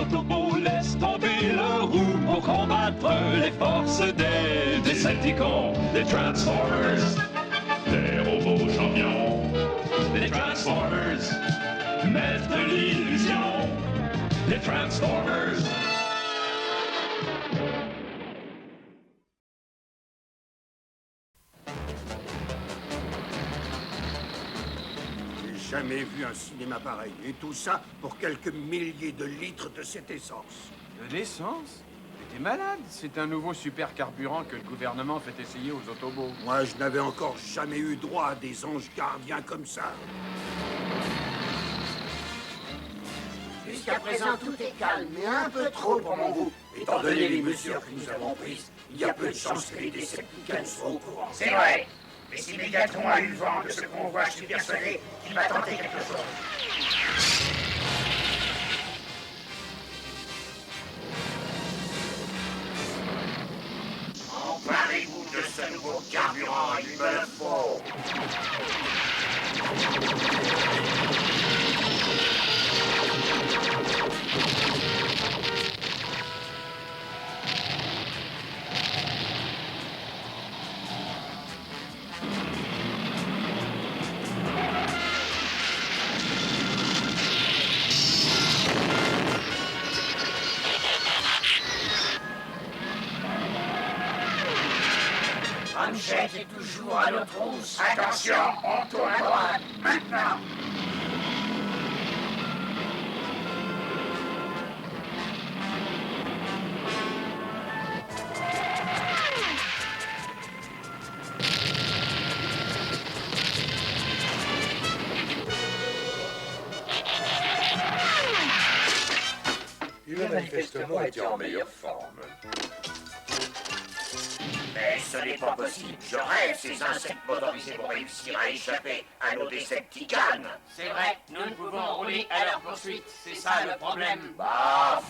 Autobots laissent tomber leur roue pour combattre les forces des Decepticons, des Transformers, des robots champions, les Transformers, maîtres de l'illusion, les Transformers. J'ai jamais vu un cinéma pareil. Et tout ça pour quelques milliers de litres de cette essence. De l'essence? Mais t'es malade. C'est un nouveau super carburant que le gouvernement fait essayer aux Autobots. Moi, je n'avais encore jamais eu droit à des anges gardiens comme ça. Jusqu'à présent, tout est calme, mais un peu trop pour mon goût. Étant donné les mesures que nous avons prises, il y a peu de chances que les Decepticons soient au courant. C'est vrai. Mais si Megatron a eu vent de ce convoi, je suis persuadé qu'il va tenter quelque chose. Emparez-vous de ce nouveau carburant, il me le faut. Ramjet est toujours à notre trousse. Attention, on tourne à droite. Maintenant. Il a manifestement été en meilleure forme. Mais ce n'est pas possible. Je rêve, ces insectes motorisés vont réussir à échapper à nos Decepticons. C'est vrai, nous ne pouvons rouler à leur poursuite. C'est ça le problème. Bah.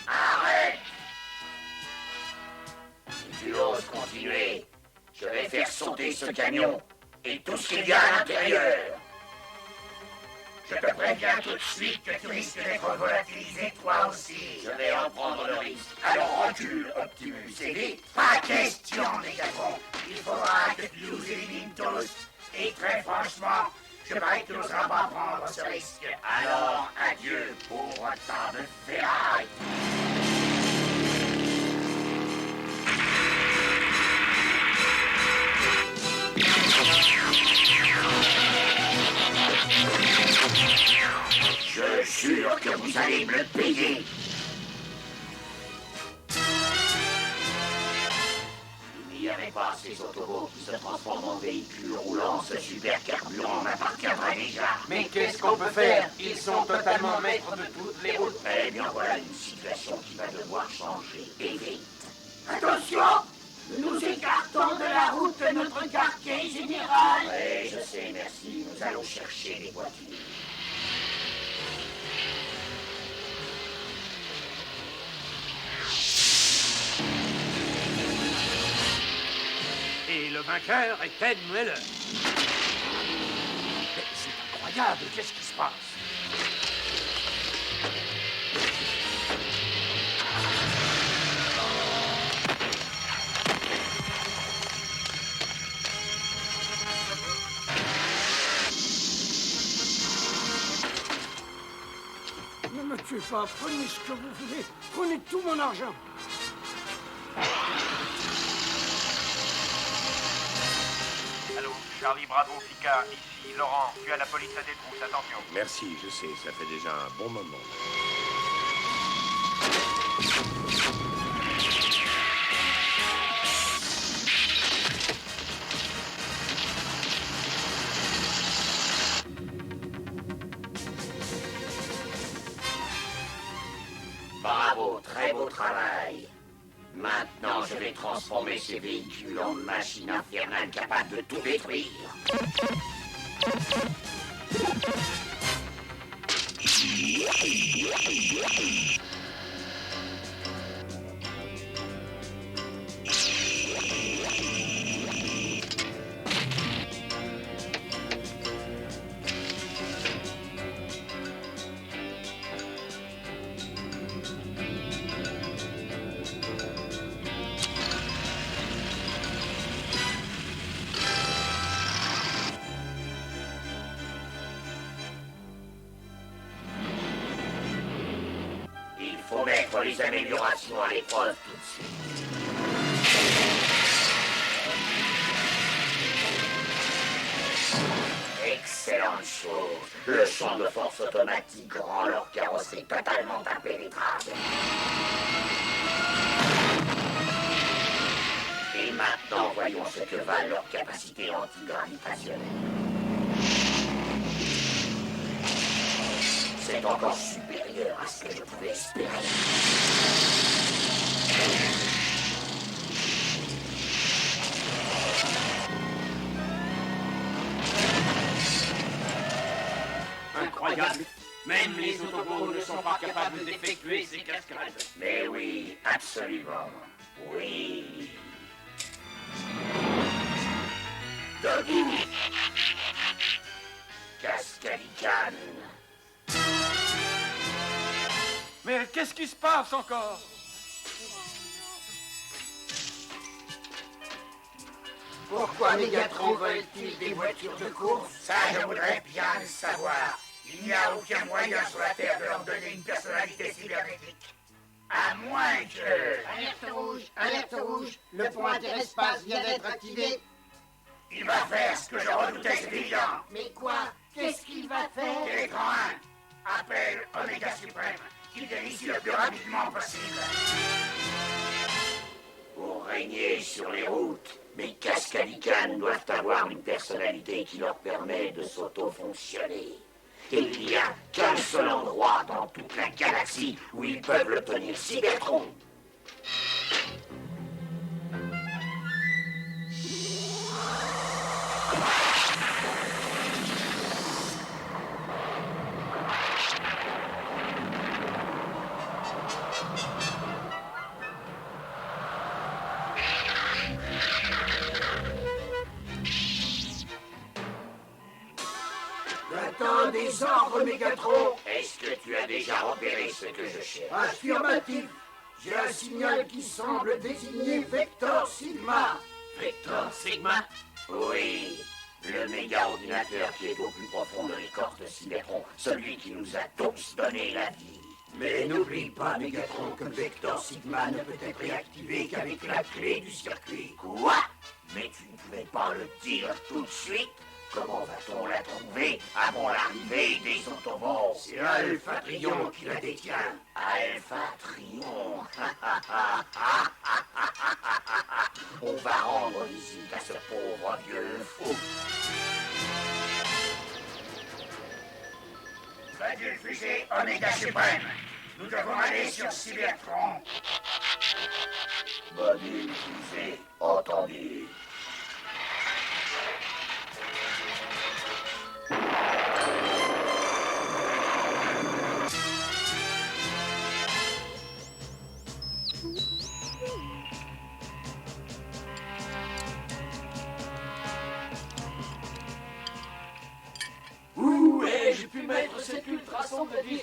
Arrête! Si tu oses continuer, je vais faire sauter ce camion et tout ce qu'il y a à l'intérieur. Je te préviens tout de suite que tu risques d'être volatilisé toi aussi. Je vais en prendre le risque. Alors recule, Optimus, et vite. Pas question, Megatron. Il faudra que tu nous élimines tous. Et très franchement, je parie que tu n'oseras pas prendre ce risque. Alors, adieu, pauvre tas de ferraille. Je jure que vous allez me le payer. Il n'y avait pas ces Autobots qui se transforment en véhicules roulants. Ce super carburant m'appartiendrait déjà. Mais qu'est-ce qu'on peut faire? Ils sont totalement maîtres de toutes les routes. Eh bien voilà une situation qui va devoir changer. Et vite. Attention! Nous écartons de la route notre quartier général. Oui, je sais, merci. Nous allons chercher les voitures. Et le vainqueur est Ted Miller. Mais c'est incroyable, qu'est-ce qui se passe? Ne me tuez pas, prenez ce que vous voulez. Prenez tout mon argent. Allô, Charlie Bravo Picard, ici Laurent, tu as la police à tes trousses, attention. Merci, je sais, ça fait déjà un bon moment. Bravo, très beau travail. Maintenant, je vais transformer ces véhicules en machines infernales capables de tout détruire. faut mettre les améliorations à l'épreuve tout de suite. Excellente chose. Le champ de force automatique rend leur carrosserie totalement impénétrable. Et maintenant, voyons ce que valent leurs capacités antigravitationnelles. C'est encore supérieur à ce que je pouvais espérer. Incroyable. Même les Autobots ne sont pas capables d'effectuer ces cascades. Mais oui, absolument. Oui. Doggy. Cascadican. Mais qu'est-ce qui se passe encore? Pourquoi Mégatron vole-t-il des voitures de course? Ça, je voudrais bien le savoir. Il n'y a aucun moyen sur la Terre de leur donner une personnalité cybernétique. À moins que... Alerte rouge, le pont interespace vient d'être activé. Il va faire ce que je redoutais, c'est évident. Mais quoi? Qu'est-ce qu'il va faire? Télécran 1, appelle Oméga Suprême. Qu'il vienne ici le plus rapidement possible. Pour régner sur les routes, mes Cascadicanes doivent avoir une personnalité qui leur permet de s'auto-fonctionner. Et il n'y a qu'un seul endroit dans toute la galaxie où ils peuvent l'obtenir, Cybertron. J'attends des ordres, Mégatron. Est-ce que tu as déjà repéré ce que je cherche? Affirmatif. J'ai un signal qui semble désigner Vector Sigma. Vector Sigma? Oui, le méga-ordinateur qui est au plus profond de l'écorce de Cybertron, celui qui nous a tous donné la vie. Mais n'oublie pas, Mégatron, que Vector Sigma ne peut être réactivé qu'avec la clé du circuit. Quoi? Mais tu ne pouvais pas le dire tout de suite? Comment va-t-on la trouver avant l'arrivée des Autobots? C'est Alpha Trion qui la détient. Alpha Trion. On va rendre visite à ce pauvre vieux fou. Module fusée Oméga Suprême. Nous devons aller sur Cybertron. Module fusée, entendu. Où ai-je pu mettre cette ultrason de 10-19?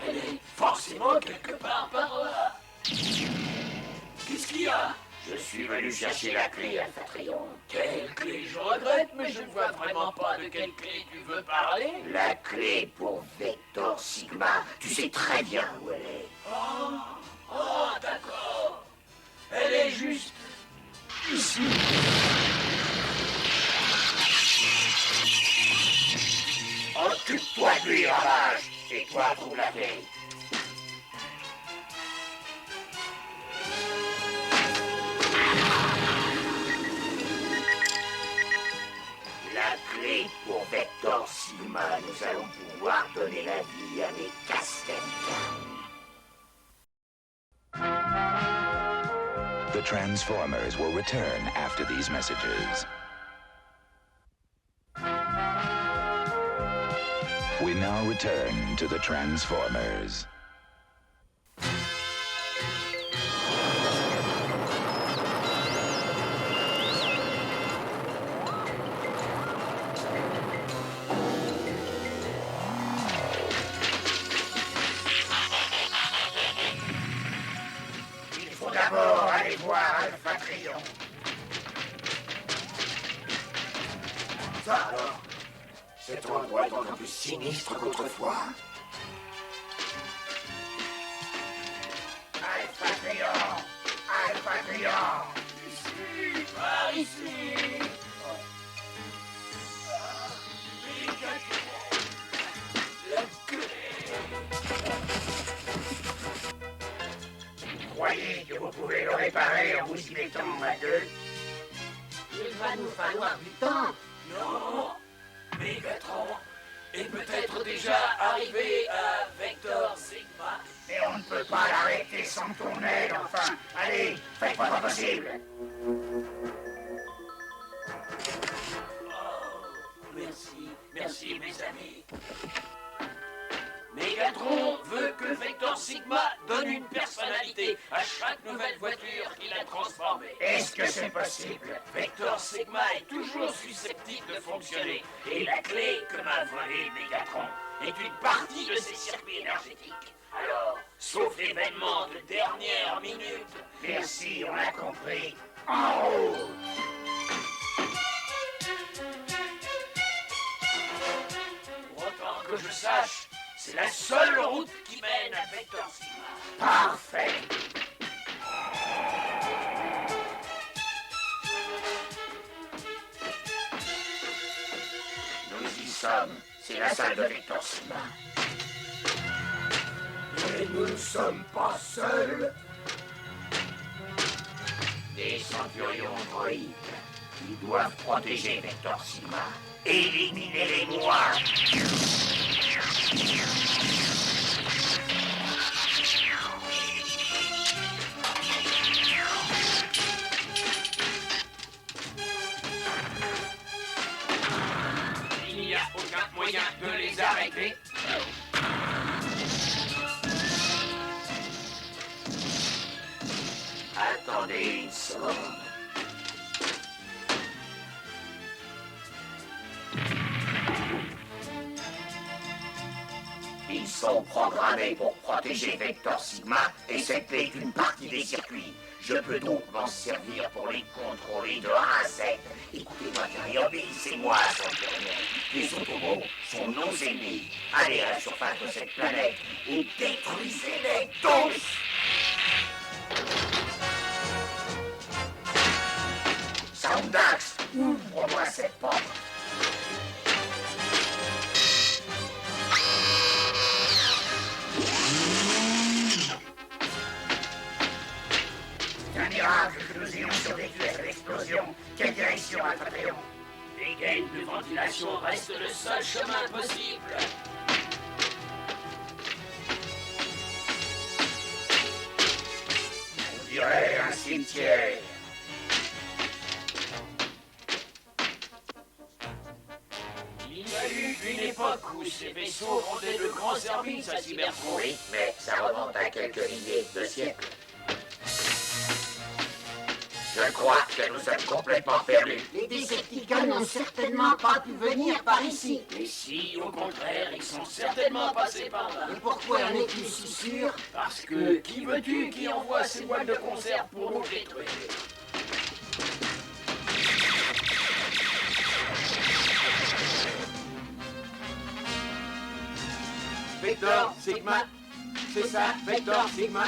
Elle est forcément quelque part par là. Qu'est-ce qu'il y a? Je suis venu chercher la clé, Alpha Trion. Quelle clé? Je regrette, mais je ne vois vraiment pas de quelle clé tu veux parler. La clé pour Vector Sigma. Tu sais très bien où elle est. Oh, d'accord. Elle est juste ici. Occupe-toi de lui, Ravage. Et toi, trouve la clé. La clé pour Vector Sigma, nous allons pouvoir donner la vie à mes Cascadicanes. The Transformers will return after these messages. We now return to the Transformers. Il faut d'abord aller voir Alpha Trion. Ça alors, cet endroit est encore plus sinistre qu'autrefois. Triant! Alpha Triant! Ici! Par ici! La Vous croyez que vous pouvez le réparer en vous y mettant à deux? Il va nous falloir du temps. Non, Mégatron est peut-être déjà arrivé à Vector Sigma. Mais on ne peut pas l'arrêter sans ton aide, enfin. Allez, faites votre possible. Merci mes amis. Mégatron veut que Vector Sigma donne une personnalité à chaque nouvelle voiture qu'il a transformée. Est-ce que c'est possible? Vector Sigma est toujours susceptible de fonctionner. Et la clé que m'a volée Mégatron est une partie de ses circuits énergétiques. Alors, sauf l'événement de dernière minute... Merci, on a compris. En haut! Pour autant que je sache, c'est la seule route qui mène à Vector Sigma. Parfait! Nous y sommes. C'est la salle de Vector Sigma. Et nous ne sommes pas seuls. Des centurions droïdes. Ils doivent protéger Vector Sigma. Éliminer les noirs. Il n'y a aucun moyen de les arrêter. Attendez une seconde. Ils sont programmés pour protéger Vector Sigma et cette est une partie des circuits. Je peux donc m'en servir pour les contrôler de A à Z. Écoutez-moi bien et obéissez-moi, centurion. Les Autobots sont nos ennemis. Allez à la surface de cette planète et détruisez-les tous! Soundax, ouvre-moi cette porte. C'est un miracle que nous ayons survécu à cette explosion. Quelle direction attraperons? Les gaines de ventilation restent le seul chemin possible. On dirait un cimetière. Il y a eu une époque où ces vaisseaux rendaient de grands services à Cybertron. Oui, mais ça remonte à quelques milliers de siècles. Je crois que nous sommes complètement perdus. Les Decepticons n'ont certainement pas pu venir par ici. Et si, au contraire, ils sont certainement passés par là. Et pourquoi en es-tu si sûr? Parce que qui veux-tu qui envoie ces boîtes de conserve pour nous détruire? Vector Sigma. C'est ça, Vector Sigma.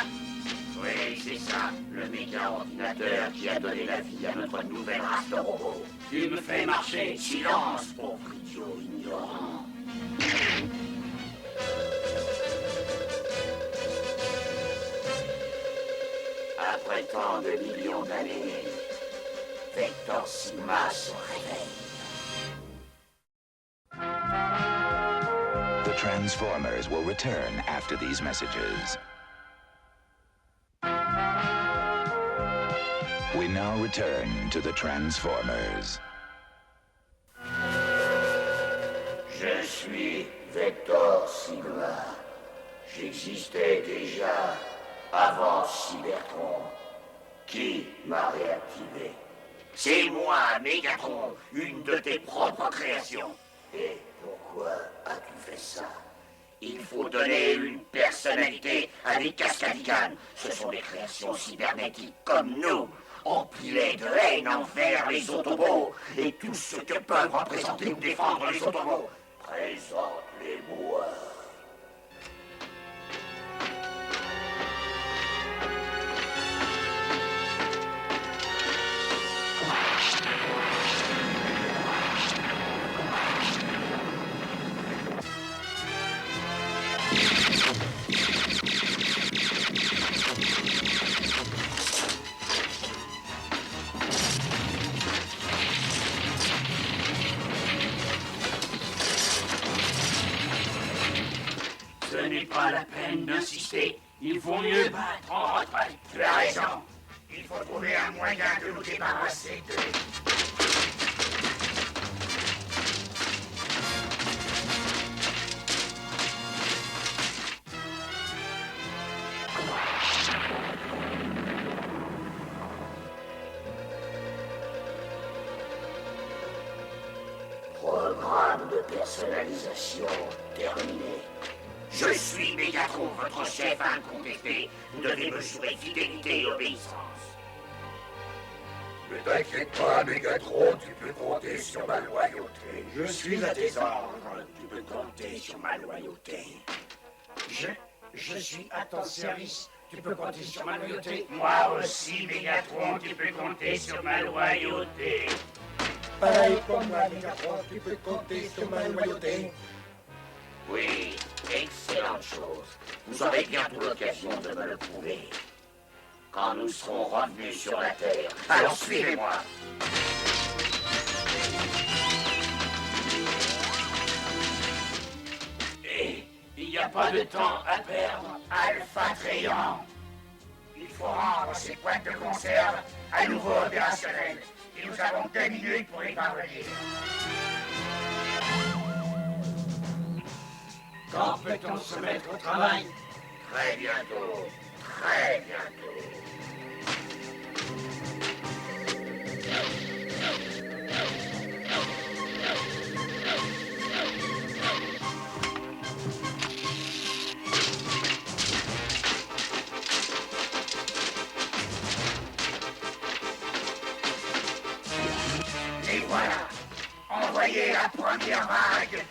Oui, c'est ça, le méga ordinateur qui a donné la vie à notre nouvelle race de robots. Tu me fais marcher. Silence, pauvre idiot ignorant. Après tant de millions d'années, Vector Sigma se réveille. The Transformers will return after these messages. We now return to the Transformers. Je suis Vector Sigma. J'existais déjà avant Cybertron. Qui m'a réactivé? C'est moi, Mégatron, une de tes propres créations. Et pourquoi as-tu fait ça? Il faut donner une personnalité à des Cascadicans. Ce sont des créations cybernétiques comme nous, empilées de haine envers les Autobots et tout ce que peuvent représenter ou défendre les Autobots. Présente-les-moi. pas la peine d'insister. Il vaut mieux battre en retraite. Tu as raison. Il faut trouver un moyen de nous débarrasser de... Programme de personnalisation terminé. Je suis Mégatron, votre chef incontesté. Vous devez me jurer fidélité et obéissance. Ne t'inquiète pas, Mégatron, tu peux compter sur ma loyauté. Je suis à tes ordres. Tu peux compter sur ma loyauté. Je suis à ton service. Tu peux compter sur ma loyauté. Moi aussi, Mégatron, tu peux compter sur ma loyauté. Pareil pour moi, Mégatron, tu peux compter sur ma loyauté. Oui, excellente chose. Vous aurez bientôt l'occasion de me le prouver. Quand nous serons revenus sur la Terre. Alors suivez-moi. Et il n'y a pas de temps à perdre. Alpha Triant. Il faut rendre ces boîtes de conserve à nouveau opérationnelles. Et nous avons 2 minutes pour y parvenir. Quand peut-on se mettre au travail? Très bientôt. Très bientôt. Et voilà. Envoyez la première vague.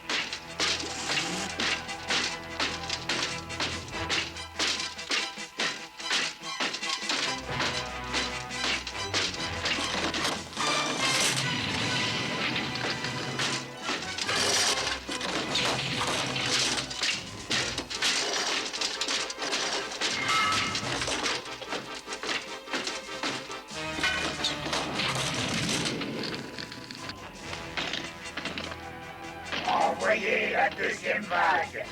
Envoyez la deuxième vague.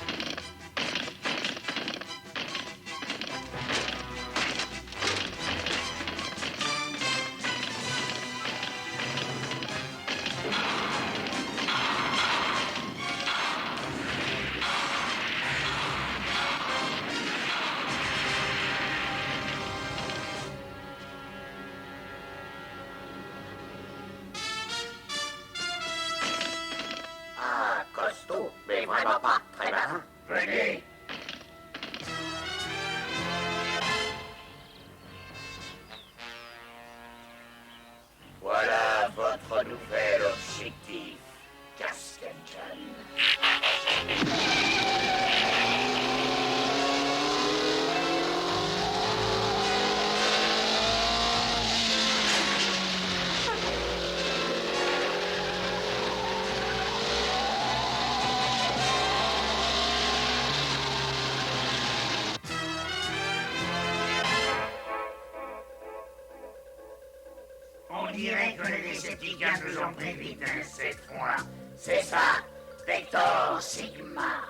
Ah, costaud, mais vraiment pas très malin. Venez. Voilà votre nouvel objectif, Cascadjan. On dirait que les Decepticons nous ont pris vite cette fois. C'est ça, Vector Sigma.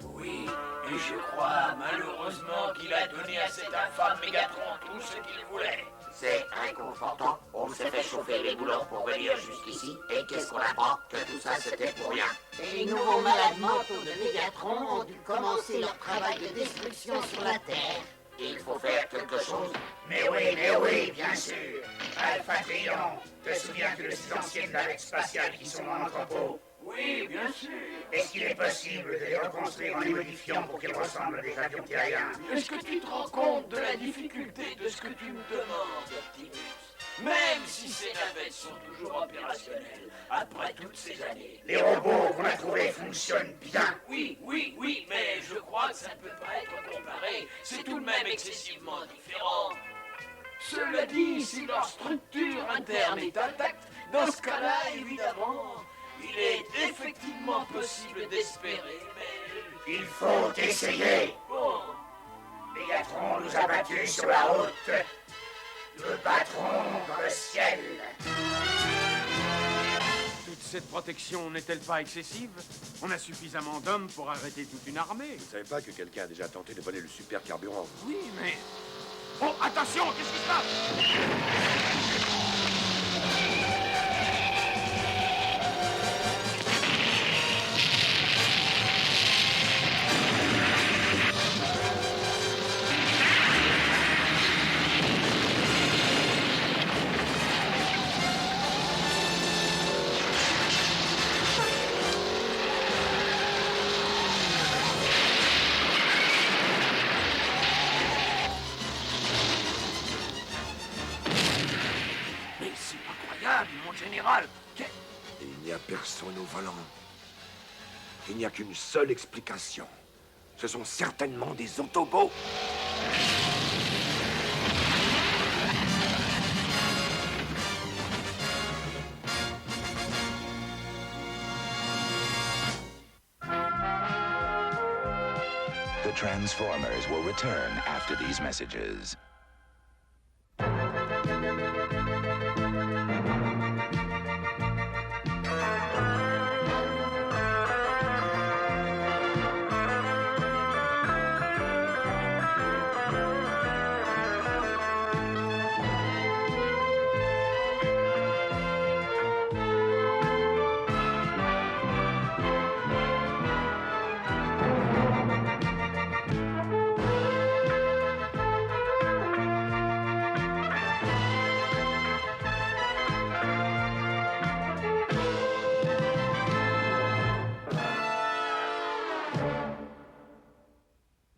Oui, et je crois malheureusement qu'il a donné à cet infâme Mégatron tout ce qu'il voulait. C'est réconfortant. On s'est fait chauffer les boulons pour venir jusqu'ici. Et qu'est-ce qu'on apprend? Que tout ça c'était pour rien. Et les nouveaux malades mentaux de Mégatron ont dû commencer leur travail de destruction sur la Terre. Il faut faire quelque chose. Mais oui, bien sûr. Alpha Triant, te souviens que de ces anciennes navettes spatiales qui sont en entrepôt? Oui, bien sûr. Est-ce qu'il est possible de les reconstruire en les modifiant pour qu'ils ressemblent à des avions terriens? Est-ce que tu te rends compte de la difficulté de ce que tu me demandes, Optimus? Même si ces navettes sont toujours opérationnelles, après toutes ces années. Les robots qu'on a trouvés fonctionnent bien. Oui, mais je crois que ça ne peut pas être comparé. C'est tout de même excessivement différent. Cela dit, si leur structure interne est intacte, dans ce cas-là, évidemment, il est effectivement possible d'espérer, mais... Il faut essayer. Bon. Mégatron nous a battus sur la route. Nous le battrons dans le ciel. Tout Toute cette protection n'est-elle pas excessive? On a suffisamment d'hommes pour arrêter toute une armée. Vous savez pas que quelqu'un a déjà tenté de voler le super carburant? Oui, mais... Oh, attention, qu'est-ce qui se passe? Mais c'est incroyable, mon général. Il n'y a personne au volant. Il n'y a qu'une seule explication. Ce sont certainement des Autobots. The Transformers will return after these messages.